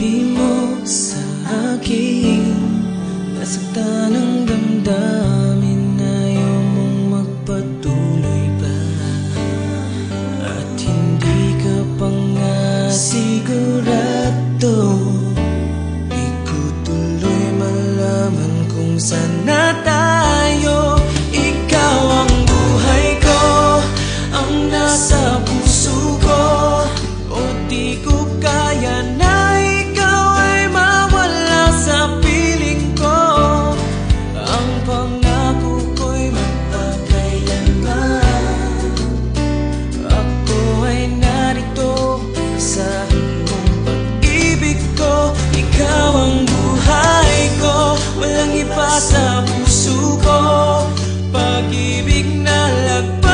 Di mo sa akin nasaktan ang damdamin. Ayaw mong magpatuloy pa, at hindi ka pa nga sigurado. Di ko tuloy malaman kung saan na tayo. Ikaw ang buhay ko, ang nasa puso ko. O di ko kaya na ikaw ay mawala sa piling ko. Ang pangako ko'y magpakailanman. Ako ay narito sa mong pag-ibig ko. Ikaw ang buhay ko, walang iba sa puso ko. Pag-ibig na lagpas